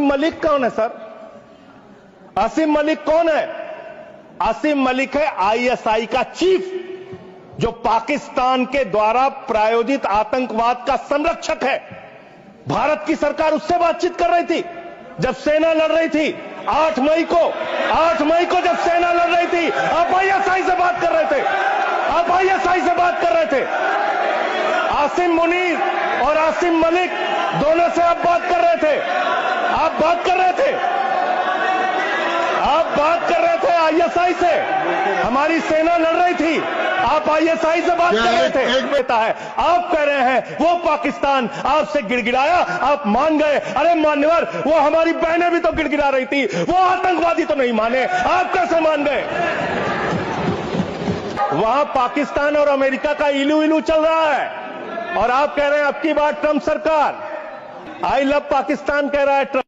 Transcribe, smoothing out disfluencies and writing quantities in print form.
मलिक कौन है सर? आसिम मलिक कौन है? आसिम मलिक है आईएसआई का चीफ, जो पाकिस्तान के द्वारा प्रायोजित आतंकवाद का संरक्षक है। भारत की सरकार उससे बातचीत कर रही थी जब सेना लड़ रही थी। 8 मई को जब सेना लड़ रही थी, आप आईएसआई से बात कर रहे थे। आप आईएसआई से बात कर रहे थे। आसिम मुनीर और आसिम मलिक दोनों से आप बात कर रहे थे। आप बात कर रहे थे आईएसआई से। हमारी सेना लड़ रही थी, आप आईएसआई से बात कर रहे थे। आप कह रहे हैं वो पाकिस्तान आपसे गिड़गिड़ाया, आप मान गए। अरे मान्यवर, वो हमारी बहनें भी तो गिड़गिड़ा रही थी, वो आतंकवादी तो नहीं माने, आप कैसे मान गए? वहां पाकिस्तान और अमेरिका का इलू इलू चल रहा है और आप कह रहे हैं अब की बार ट्रंप सरकार। आई लव पाकिस्तान कह रहा है ट्रंप।